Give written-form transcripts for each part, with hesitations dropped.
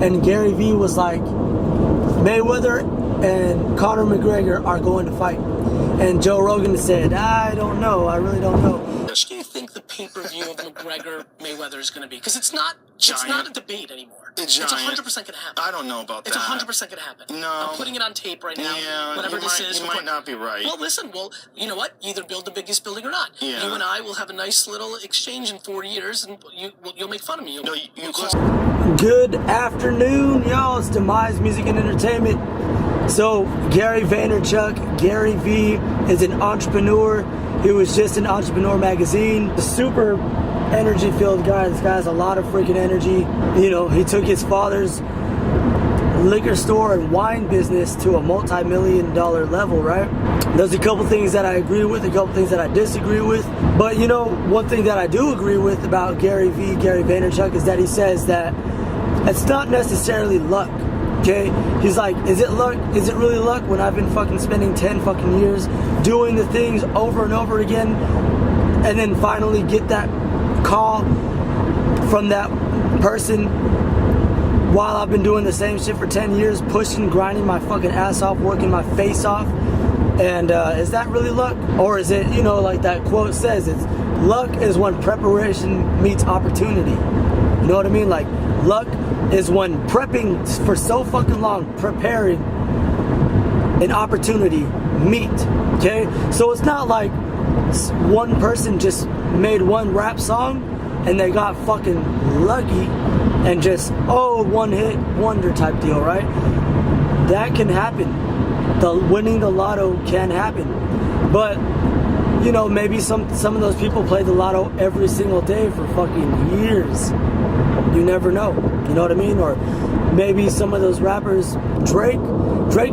And Gary Vee was like, Mayweather and Conor McGregor are going to fight. And Joe Rogan said, I don't know. I really don't know. What do you think the pay-per-view of McGregor-Mayweather is going to be? Because it's not a debate anymore. It's 100% going to happen. I don't know about that. It's 100% going to happen. No. I'm putting it on tape right now. Yeah, whatever this is. You might not be right. Well, listen, you know what? Either build the biggest building or not. Yeah. You and I will have a nice little exchange in 4 years, and you'll make fun of me. Good afternoon, y'all. It's Demise Music and Entertainment. So, Gary Vaynerchuck, Gary Vee, is an entrepreneur. He was just in Entrepreneur magazine. A super energy-filled guy. This guy has a lot of freaking energy. You know, he took his father's liquor store and wine business to a multi-million-dollar level, right? There's a couple things that I agree with, a couple things that I disagree with. But, you know, one thing that I do agree with about Gary Vee, Gary Vaynerchuck, is that he says that it's not necessarily luck. Okay, he's like, is it luck? Is it really luck when I've been fucking spending 10 fucking years doing the things over and over again, and then finally get that call from that person while I've been doing the same shit for 10 years, pushing, grinding my fucking ass off, working my face off? And is that really luck? Or is it, you know, like that quote says, it's luck is when preparation meets opportunity. You know what I mean? Like, luck is when prepping for so fucking long, preparing an opportunity meet, okay? So it's not like one person just made one rap song and they got fucking lucky and just, one hit wonder type deal, right? That can happen. Winning the lotto can happen. But, you know, maybe some of those people play the lotto every single day for fucking years. You never know. You know what I mean? Or maybe some of those rappers, Drake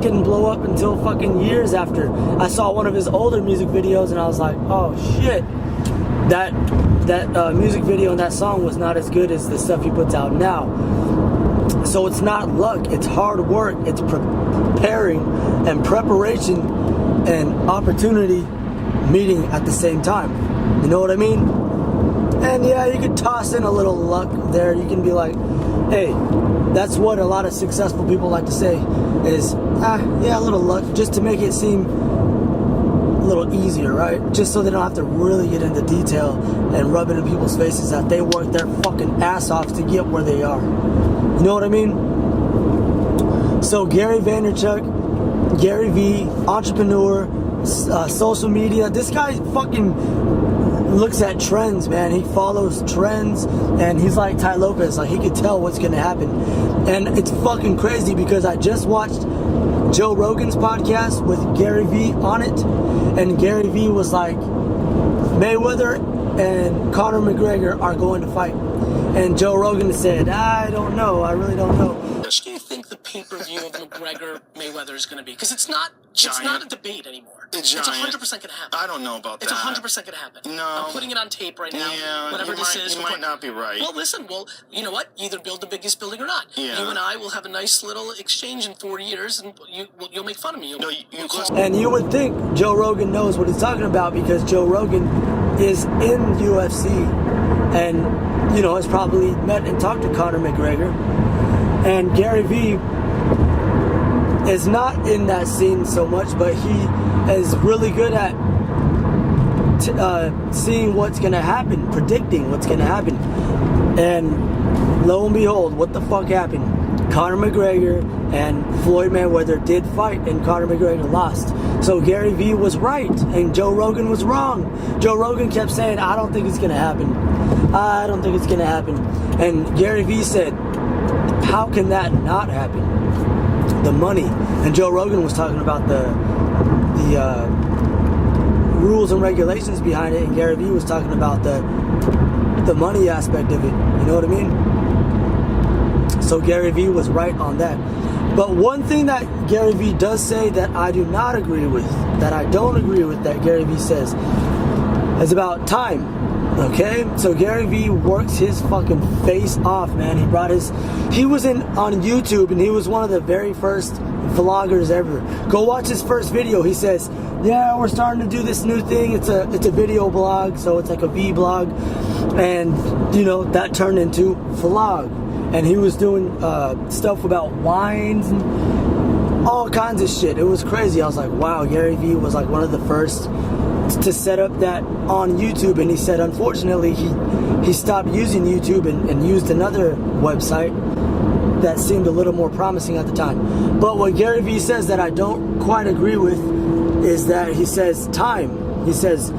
didn't blow up until fucking years after. I saw one of his older music videos and I was like, oh shit, that music video and that song was not as good as the stuff he puts out now. So it's not luck, it's hard work, it's preparing and preparation and opportunity meeting at the same time. You know what I mean? And yeah, you can toss in a little luck there. You can be like, hey, that's what a lot of successful people like to say is, yeah, a little luck, just to make it seem a little easier, right? Just so they don't have to really get into detail and rub it in people's faces that they worked their fucking ass off to get where they are. You know what I mean? So Gary Vaynerchuck, Gary Vee, entrepreneur, social media. This guy fucking looks at trends, man. He follows trends, and he's like Ty Lopez. Like, he could tell what's gonna happen. And it's fucking crazy because I just watched Joe Rogan's podcast with Gary Vee on it, and Gary Vee was like, Mayweather and Conor McGregor are going to fight. And Joe Rogan said, I don't know. I really don't know. What do you think the pay-per-view of McGregor-Mayweather is going to be? Because it's not a debate anymore. It's 100% going to happen. I don't know about that. It's 100% going to happen. No. I'm putting it on tape right now. Yeah, whatever this is. You might not be right. Well, listen, you know what? Either build the biggest building or not. Yeah. You and I will have a nice little exchange in 4 years, and you'll make fun of me. And you would think Joe Rogan knows what he's talking about because Joe Rogan is in UFC and, you know, has probably met and talked to Conor McGregor. And Gary Vee is not in that scene so much, but he is really good at seeing what's going to happen, predicting what's going to happen. And lo and behold, what the fuck happened? Conor McGregor and Floyd Mayweather did fight, and Conor McGregor lost. So Gary Vee was right, and Joe Rogan was wrong. Joe Rogan kept saying, I don't think it's going to happen. I don't think it's going to happen. And Gary Vee said, how can that not happen? The money. And Joe Rogan was talking about the rules and regulations behind it, and Gary Vee was talking about the money aspect of it. You know what I mean? So Gary Vee was right on that. But one thing that Gary Vee does say that I do not agree with, that I don't agree with, that Gary Vee says, is about time. Okay, so Gary Vee works his fucking face off, man. He was on YouTube, and he was one of the very first vloggers ever. Go watch his first video. He says, yeah, we're starting to do this new thing. It's a video blog, so it's like a V blog, and you know, that turned into vlog. and he was doing stuff about wines and all kinds of shit. It was crazy. I was like, wow, Gary Vee was like one of the first to set up that on YouTube, and he said unfortunately he stopped using YouTube and used another website that seemed a little more promising at the time. But what Gary Vee says that I don't quite agree with is that he says time. He says,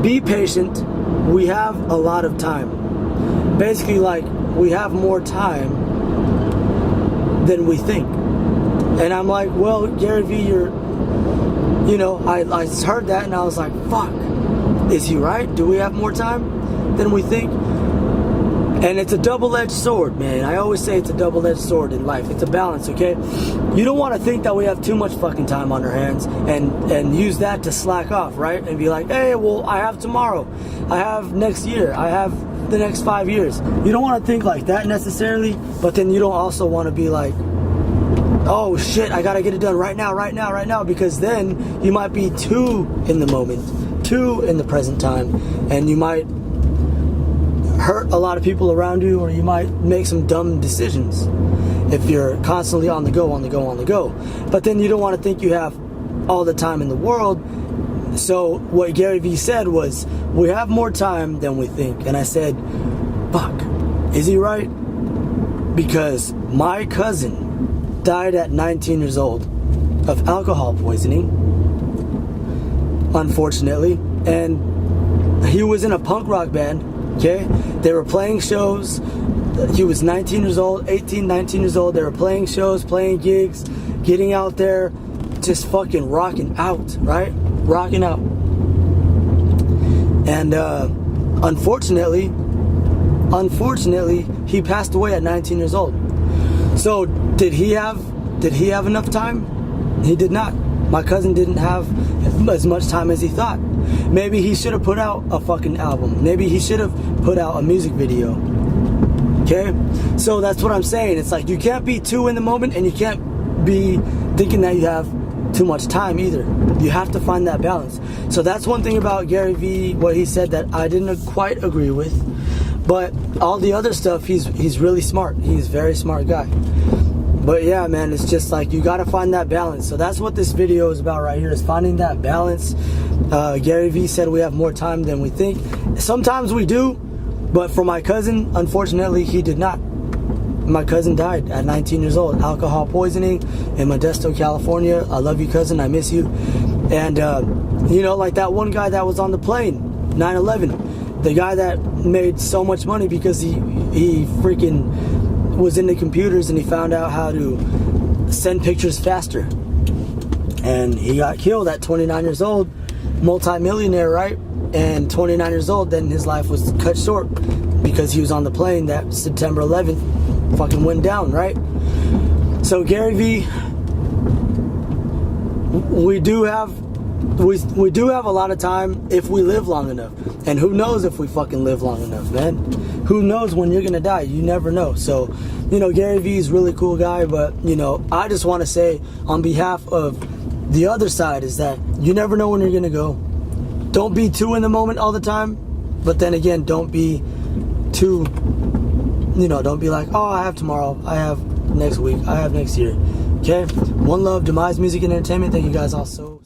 be patient, we have a lot of time. Basically, like, we have more time than we think. And I'm like, well, Gary Vee, I heard that and I was like, fuck, is he right? Do we have more time than we think? And it's a double-edged sword, man. I always say it's a double-edged sword in life. It's a balance, okay? You don't want to think that we have too much fucking time on our hands and use that to slack off, right? And be like, hey, well, I have tomorrow. I have next year. I have the next 5 years. You don't want to think like that necessarily, but then you don't also want to be like, oh shit, I gotta get it done right now, because then you might be too in the moment, too in the present time, and you might hurt a lot of people around you, or you might make some dumb decisions if you're constantly on the go. But then you don't want to think you have all the time in the world. So what Gary Vee said was, we have more time than we think. And I said, fuck, is he right? Because my cousin died at 19 years old of alcohol poisoning, unfortunately, and he was in a punk rock band. Okay, they were playing shows. He was 19 years old, 18, 19 years old. They were playing shows, playing gigs, getting out there, just fucking rocking out, right? Rocking out. And unfortunately, he passed away at 19 years old. So did he have enough time? He did not. My cousin didn't have as much time as he thought. Maybe he should have put out a fucking album. Maybe he should have put out a music video. Okay? So that's what I'm saying. It's like, you can't be too in the moment, and you can't be thinking that you have too much time either. You have to find that balance. So that's one thing about Gary Vee, what he said that I didn't quite agree with. But all the other stuff, he's really smart. He's a very smart guy. But yeah, man, it's just like, you gotta find that balance. So that's what this video is about right here, is finding that balance. Gary Vee said we have more time than we think. Sometimes we do, but for my cousin, unfortunately, he did not. My cousin died at 19 years old, alcohol poisoning in Modesto, California. I love you, cousin, I miss you. And, like that one guy that was on the plane, 9/11, the guy that made so much money because he freaking was into computers, and he found out how to send pictures faster, and he got killed at 29 years old, multi-millionaire, right? And 29 years old, then his life was cut short because he was on the plane that September 11th fucking went down, right? So Gary Vee, we do have a lot of time if we live long enough. And who knows if we fucking live long enough, man? Who knows when you're gonna die? You never know. So, Gary Vee is a really cool guy, but, I just want to say on behalf of the other side is that you never know when you're gonna go. Don't be too in the moment all the time, but then again, don't be too, don't be like, oh, I have tomorrow, I have next week, I have next year. Okay? One love, Demise Music and Entertainment. Thank you guys all so